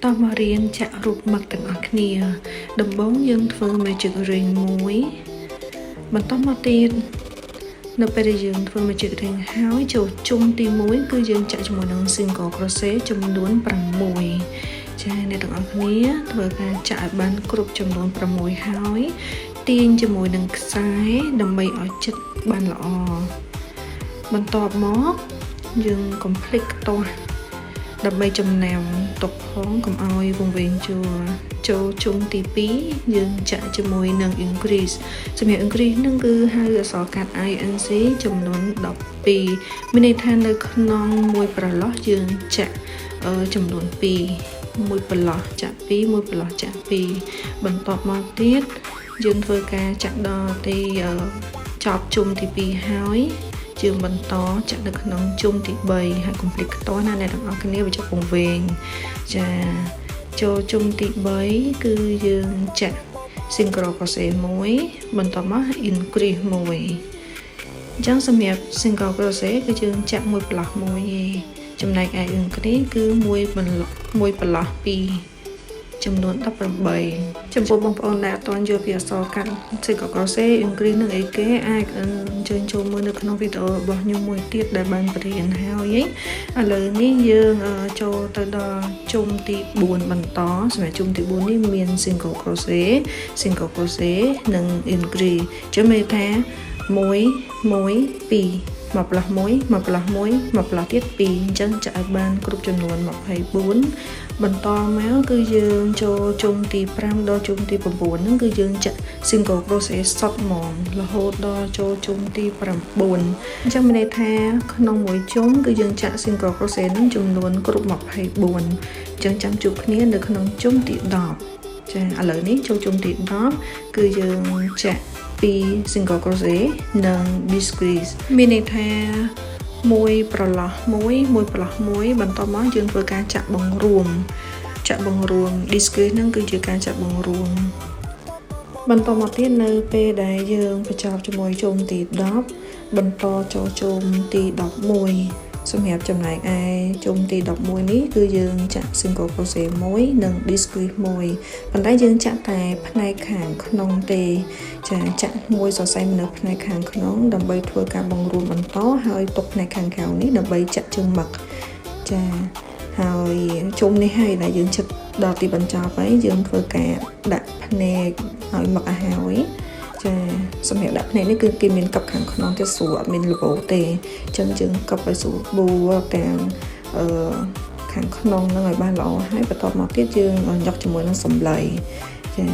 តោះមករៀនចាក់រូបមឹកទាំងអស់គ្នាដំបូងយើងធ្វើ magic ring មួយបន្តមកទៀតនៅពេលដែលយើងធ្វើ magic ring ហើយចូលជុំទី1គឺយើងចាក់ជាមួយនឹង single crochet ចំនួន6ចាអ្នកទាំងអស់គ្នាធ្វើការចាក់ឲ្យបានគ្រប់ចំនួន6ហើយទាញជាមួយនឹងខ្សែដើម្បីឲ្យជិតបានល្អបន្ទាប់មកយើងកុំភ្លេចខ្ទាស់ដើម្បីចំណាំទុកផងកុំឲ្យវង្វេងចូលជុំទី2យើងចាក់ជាមួយនឹង increase សម្រាប់ increase នឹងគឺហៅអក្សរកាត់ INC ចំនួន12មានន័យថានៅក្នុងមួយប្រឡោះយើងចាក់ចំនួន2មួយប្រឡោះចាក់2មួយប្រឡោះចាក់2បន្ទាប់មកទៀតយើងធ្វើការចាក់ដល់ទីចប់ជុំទី2ហើយយើងបន្តចាក់នៅក្នុងជុំទី3ហើយកុំភ្លេចខ្ទាស់ណាអ្នកទាំងអស់គ្នាវាចាប់វង្វេងចាចូលជុំទី3គឺយើងចាក់ single crochet 1បន្ទាប់មក increase 1អញ្ចឹងសម្រាប់ single crochet គឺយើងចាក់មួយប្រឡោះមួយឯងចំណែកឯ increase គឺមួយប្រឡោះ2ចំនួន18ចំពោះបងប្អូនដែលអត់ទាន់យល់ពីអក្សរកាត់ single crochet increase នឹងអីគេអាចអញ្ជើញចូលមើលនៅក្នុងវីដេអូរបស់ខ្ញុំមួយទៀតដែលបានបរៀនហើយឥឡូវនេះយើងចូលទៅដល់ជុំទី4បន្តសម្រាប់ជុំទី4នេះមាន single crochet និង increase ចាំមើលថា1 1 2មកផ្លាស់1មកផ្លាស់1មកផ្លាស់ទៀត2អញ្ចឹងចាក់ឲ្យបានគ្រប់ចំនួន24បន្តមកគឺយើងចូលជុំទី5ដល់ជុំទី9ហ្នឹងគឺយើងចាក់ single crochet សុទ្ធហ្មងរហូតដល់ចូលជុំទី9អញ្ចឹងមានន័យថាក្នុងមួយជុំគឺយើងចាក់ single crochet ហ្នឹងចំនួនគ្រប់24អញ្ចឹងចាំជួបគ្នានៅក្នុងជុំទី10ចាឥឡូវនេះចូលជុំទី10គឺយើងចាក់ពី single crochet និង decrease មានន័យថាមួយប្រឡោះមួយប្រឡោះមួយបន្តមកយើងធ្វើការចាក់បង្រួម decrease ហ្នឹងគឺជាការចាក់បង្រួមបន្តមកទៀតនៅពេលដែលយើងបញ្ចប់ជាមួយជុំទី10បន្តចូលជុំទី11សម្រាប់ចំណែកឯជុំទី11នេះគឺយើងចាក់ single crochet 1និង decrease 1ប៉ុន្តែយើងចាក់តែផ្នែកខាងក្នុងទេចាក់មួយសរសៃនៅផ្នែកខាងក្នុងដើម្បីធ្វើការបង្រួមបន្តហើយទុកផ្នែកខាងក្រៅនេះដើម្បីចាក់ជើងមឹកចាហើយជុំនេះហើយដែលយើងជិតដល់ទីបញ្ចប់ហើយយើងធ្វើការដាក់ផ្នែកឲ្យមឹកឲ្យហើយចាសម្រាប់ដាក់ភ្នែកនេះគឺគេមានកັບខាងក្នុងទៅស្រួលអត់មានលបោទេអញ្ចឹងយើងកັបឲ្យស្រួលបួទាំងខាងក្នុងហ្នឹងឲ្យបានល្អហើយបន្ទាប់មកទៀតយើងញុកជាមួយនឹងសម្លៃចា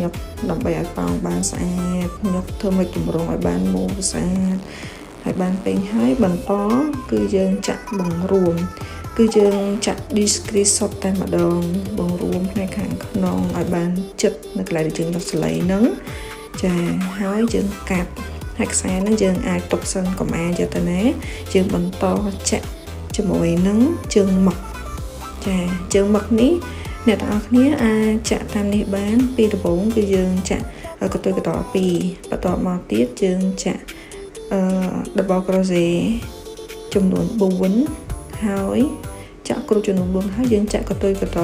ញុកដើម្បីឲ្យប៉ោងបានស្អាតញុកធ្វើឲ្យទម្រង់ឲ្យបានមូលស្អាតហើយបានពេញហើយបន្តគឺយើងចាក់បង្រួមគឺយើងចាក់ decrease សុទ្ធតែម្ដងបង្រួមផ្នែកខាងក្នុងឲ្យបានជិតនៅកន្លែងដែលយើងដាក់ស្លៃហ្នឹងចាហើយយើងកាត់ហើយខ្សែហ្នឹងយើងអាចទុកសិនកុំអាយកទៅណាយើងបន្តចាក់ជាមួយនឹងជើងមឹកចាជើងមឹកនេះអ្នកទាំងអស់គ្នាអាចចាក់តាមនេះបានពីដំបូងគឺយើងចាក់កតុយកត2បន្ទាប់មកទៀតយើងចាក់double crochet ចំនួន4ហើយចាក់គ្រប់ចំនួន4ហើយយើងចាក់កតុយកត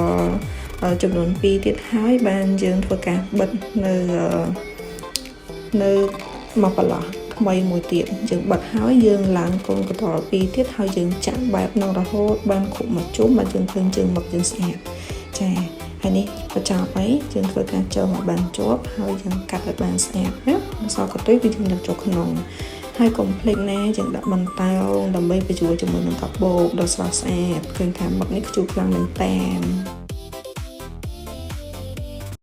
ចំនួន2ទៀតហើយបានយើងធ្វើការបិទនៅមកប្រឡោះថ្មីមួយទៀតយើងបិទហើយយើងឡើងកូនកត2ទៀតហើយយើងចាក់បែបនឹងរហូតបានគ្រប់មួយជុំមកយើងឃើញជើងមឹកយើងស្អាតចាហើយនេះបញ្ចប់ហើយយើងធ្វើការចូលមកបានជាប់ហើយយើងកាត់ឲ្យបានស្អាតណាសល់កតុយគឺយើងដាក់ចូលក្នុងហើយកុំភ្លេចណាយើងដាក់បន្តោងដើម្បីបញ្ចូលជាមួយនឹងកាបូបដ៏ស្រស់ស្អាតឃើញថាមឹកនេះខ្ជូរខ្លាំងមែនតើ